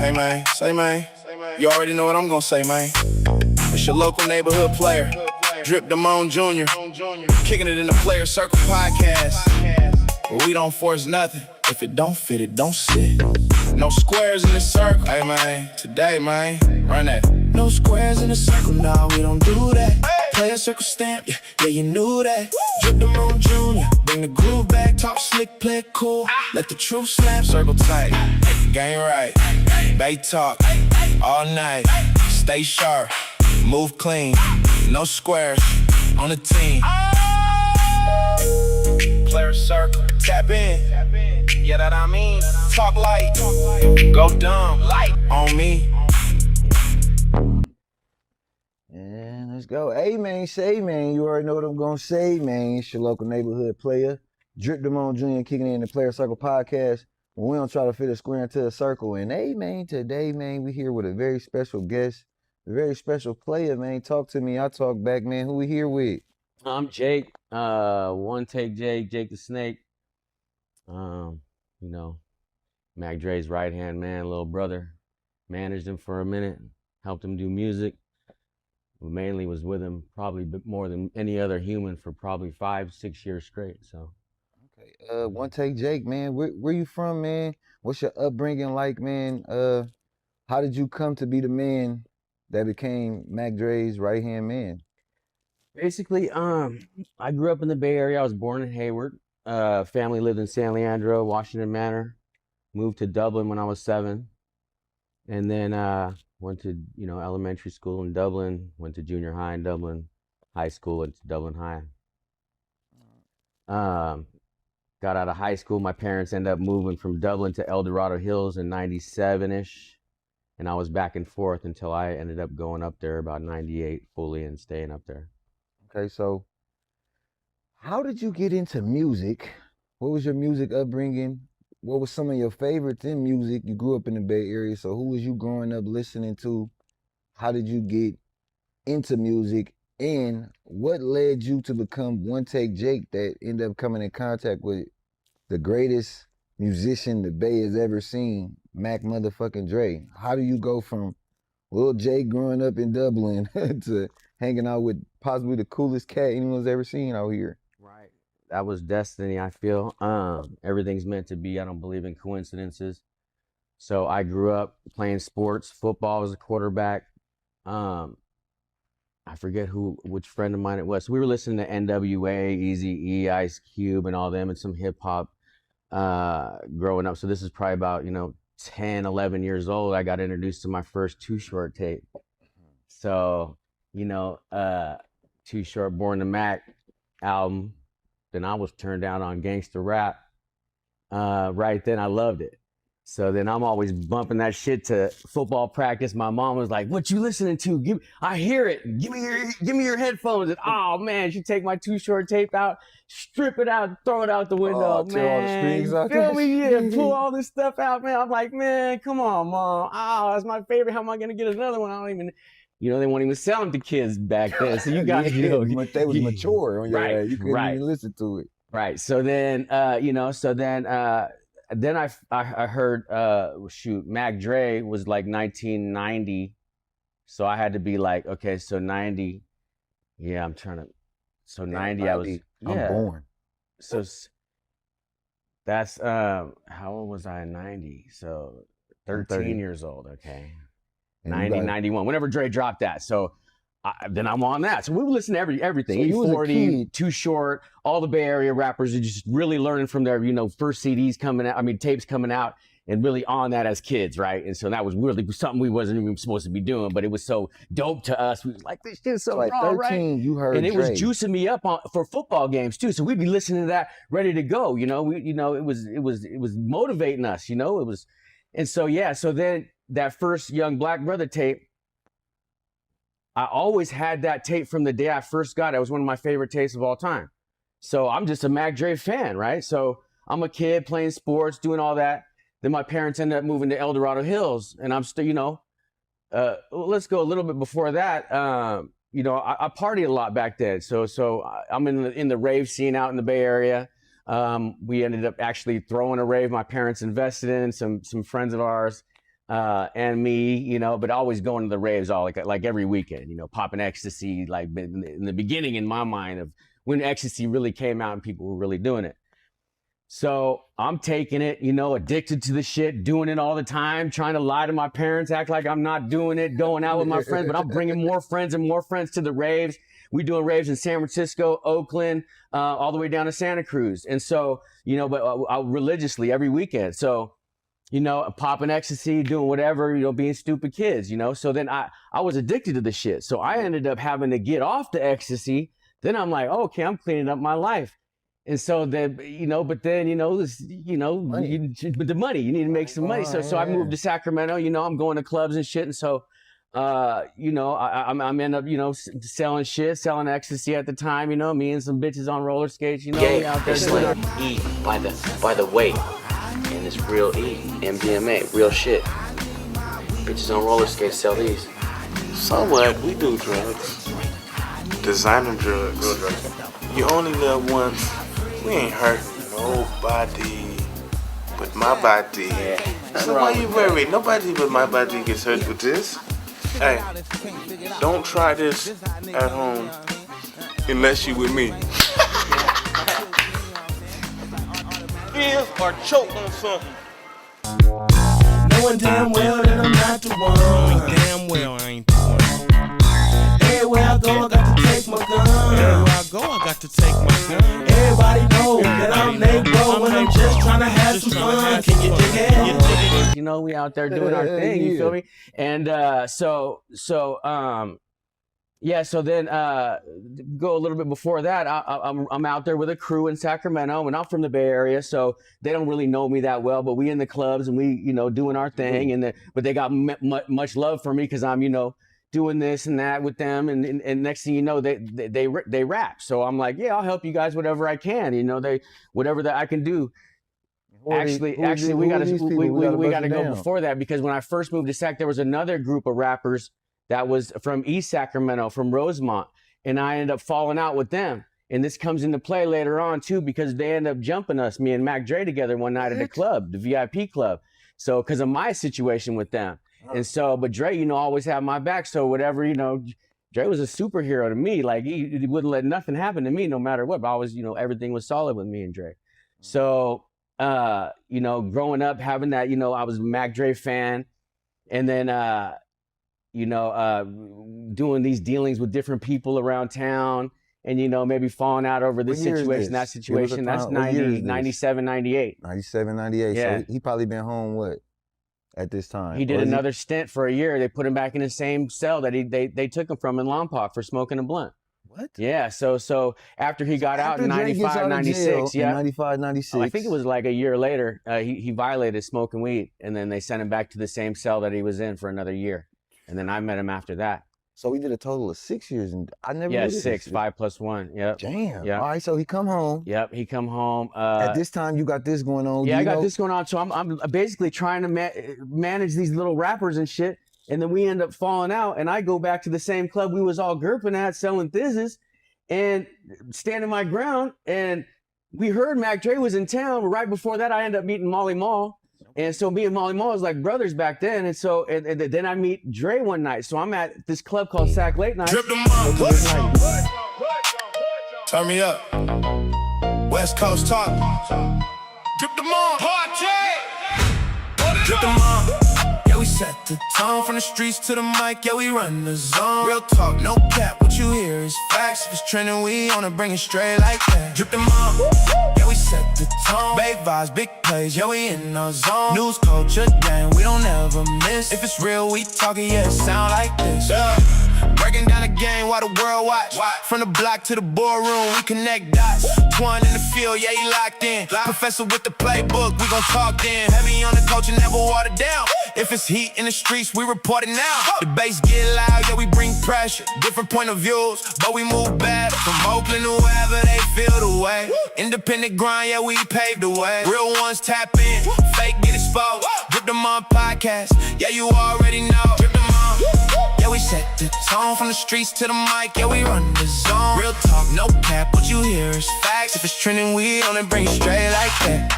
Hey man, say man. You already know what I'm gonna say, man. It's your local neighborhood player, Drip Damone Jr. Kicking it in the Player Circle podcast. But we don't force nothing. If it don't fit, it don't sit. No squares in the circle. Hey man, today man, run that. No squares in the circle, nah, we don't do that. Player Circle stamp, yeah, you knew that. Drip Damone Jr. Bring the groove back, talk slick, play it cool. Let the truth snap, circle tight. Game right, bay talk, all night. Stay sharp, move clean. No squares on the team. Player Circle, tap in. Yeah, that I mean. Talk light, go dumb, light on me. And let's go. Hey man, say man, you already know what I'm gonna say, man. It's your local neighborhood player, Drip Damone Jr. kicking in the Player Circle podcast. We don't try to fit a square into a circle. And hey man, today man, we here with a very special guest, a very special player, man. Talk to me, I talk back, man. Who we here with? I'm Jake. One Take Jake the Snake. You know, Mac Dre's right-hand man, little brother. Managed him for a minute, helped him do music. Mainly was with him probably more than any other human for probably 5-6 years straight. So, okay, One Take Jake, man. Where you from, man? What's your upbringing like, man? How did you come to be the man that became Mac Dre's right-hand man? basically, I grew up in the Bay Area. I was born in Hayward. Family lived in San Leandro, Washington Manor. Moved to Dublin when I was 7, and then went to elementary school in Dublin. Went to junior high in Dublin, high school went to Dublin High. Got out of high school. My parents ended up moving from Dublin to El Dorado Hills in '97-ish, and I was back and forth until I ended up going up there about '98 fully and staying up there. Okay, so how did you get into music? What was your music upbringing? What was some of your favorites in music? You grew up in the Bay Area, so who was you growing up listening to? How did you get into music? And what led you to become One Take Jake that ended up coming in contact with the greatest musician the Bay has ever seen, Mac motherfucking Dre? How do you go from little Jake growing up in Dublin to hanging out with possibly the coolest cat anyone's ever seen out here? Right. That was destiny, I feel. Everything's meant to be. I don't believe in coincidences. So I grew up playing sports. Football was a quarterback. I forget which friend of mine it was. So we were listening to NWA, Eazy-E, Ice Cube, and all them, and some hip hop growing up. So this is probably about 10, 11 years old. I got introduced to my first Too Short tape. So Too Short, Born to Mac album. Then I was turned down on gangster rap. Right then, I loved it. So then I'm always bumping that shit to football practice. My mom was like, "What you listening to? I hear it. Give me your headphones." And oh man, she take my Too Short tape out, strip it out, throw it out the window. Tear all the strings out. Feel me? Yeah, pull all this stuff out, man. I'm like, man, come on, mom. Oh, that's my favorite. How am I gonna get another one? I don't even. They weren't even selling to kids back then. So you got they was mature on your right, you couldn't even listen to it. Right. So then then I heard Mac Dre was like 1990. So I had to be like, okay, so 90. Yeah, I'm trying to. So 90, I was. Yeah. I'm born. So that's how old was I in 90? So 13 years old. Okay. 90, 91, whenever Dre dropped that. So then I'm on that. So we would listen to everything. So E40, Too Short, all the Bay Area rappers are just really learning from their, first CDs coming out, tapes coming out, and really on that as kids, right? And so that was really something we wasn't even supposed to be doing, but it was so dope to us. We was like, this shit's so raw, 13, right? You heard and it Dre. was juicing me up for football games too. So we'd be listening to that, ready to go. It was motivating us. It was, and so yeah. So then that first Young Black Brother tape, I always had that tape from the day I first got it. It was one of my favorite tapes of all time. So I'm just a Mac Dre fan, right? So I'm a kid playing sports, doing all that. Then my parents ended up moving to El Dorado Hills, and I'm still, let's go a little bit before that. I partied a lot back then. So I'm in the rave scene out in the Bay Area. We ended up actually throwing a rave my parents invested in, some friends of ours. and me, you know, but always going to the raves all like every weekend, you know, popping ecstasy, like in the beginning in my mind of when ecstasy really came out and people were really doing it. So I'm taking it, you know, addicted to the shit, doing it all the time, trying to lie to my parents, act like I'm not doing it, going out with my friends, but I'm bringing more friends and more friends to the raves. We doing raves in San Francisco, Oakland, all the way down to Santa Cruz. And so, you know, but religiously every weekend. So, you know, popping ecstasy, doing whatever, you know, being stupid kids, you know. So then I was addicted to the shit. So I ended up having to get off the ecstasy. Then I'm like, oh, okay, I'm cleaning up my life. And so then, you know, but then, you know, this, you know, but the money, you need to make some money. So I moved to Sacramento, you know, I'm going to clubs and shit. And so, you know, I'm end up, you know, selling shit, selling ecstasy at the time, you know, me and some bitches on roller skates, you know, out there. It's like E by the weight. And it's real E, MDMA, real shit. Bitches on roller skates sell these. So what? We do drugs. Designer drugs. Real drugs. You only live once. We ain't hurting nobody but my body. Yeah. So why you worried? Nobody but my body gets hurt with this. Hey, don't try this at home unless you with me. Feel or choke on something. Knowing damn well that I'm not the one. Knowing damn well I ain't the one. Everywhere I go, I got to take my gun. Everywhere I go, I got to take my gun. Everybody know that I'm Nate Bro when I'm just trying to have some fun. Can you dig it? You know, we out there doing our thing, you feel me? And yeah, so then go a little bit before that, I'm out there with a crew in Sacramento, and I'm from the Bay Area, so they don't really know me that well, but we in the clubs and we, you know, doing our thing, and but they got much love for me because I'm, you know, doing this and that with them, and next thing you know, they rap. So I'm like, yeah, I'll help you guys whatever I can, you know, whatever that I can do. Actually, we got to go before that, because when I first moved to Sac, there was another group of rappers that was from East Sacramento, from Rosemont, and I ended up falling out with them. And this comes into play later on too, because they ended up jumping us, me and Mac Dre, together one night at the club, the VIP club. So because of my situation with them. And so, but Dre, you know, always had my back. So whatever, you know, Dre was a superhero to me. Like he wouldn't let nothing happen to me no matter what. But I was, you know, everything was solid with me and Dre. So, you know, growing up, having that, you know, I was a Mac Dre fan. And then, you know, doing these dealings with different people around town, and, you know, maybe falling out over this situation, that situation. That's 97, 98. 97, 98. Yeah. So he probably been home, what, at this time? He did another stint for a year. They put him back in the same cell that they took him from in Lompoc for smoking a blunt. What? Yeah, so after he got out in 95, 96, yeah. 95, 96. I think it was like a year later, he violated smoking weed, and then they sent him back to the same cell that he was in for another year. And then I met him after that. So we did a total of 6 years, and I never. Yeah, 6, 5 plus 1. Yep. Damn. Yep. All right, so he come home. Yep, he come home. At this time, you got this going on. Yeah, I got this going on. So I'm basically trying to manage these little rappers and shit, and then we end up falling out. And I go back to the same club we was all gurping at, selling thizzes, and standing my ground. And we heard Mac Dre was in town. Right before that, I ended up meeting Molly Mall. And so me and Molly Mall was like brothers back then. And so and then I meet Dre one night. So I'm at this club called Sac Late Night. Drip Damone. Turn me up. West Coast talk. Drip Damone. Party. Drip Damone. Yeah, we set the tone from the streets to the mic. Yeah, we run the zone. Real talk, no cap. What you hear is facts. If it's trending, we on it, bring it straight like that. Drip Damone. Yeah, we set the tone. Big vibes, big plays. Yeah, we in the zone. News, culture, gang, we don't ever miss. If it's real, we talking, yeah, it sound like this. Yeah. Breaking down the game while the world watch. From the block to the boardroom, we connect dots. Twine in the field, yeah, he locked in. Professor with the playbook, we gon' talk then. Heavy on the culture, never watered down. If it's heat in the streets, we report it now. The bass get loud, yeah, we bring pressure. Different point of views, but we move better. From Oakland to wherever they feel the way. Independent grind, yeah, we paved the way. Real ones tap in, fake get exposed. Drip Damone podcast, yeah, you already know. Drip Damone. Yeah, we set the tone from the streets to the mic. Yeah, we run the zone. Real talk, no cap. What you hear is facts. If it's trending, we on it, bring it straight like that.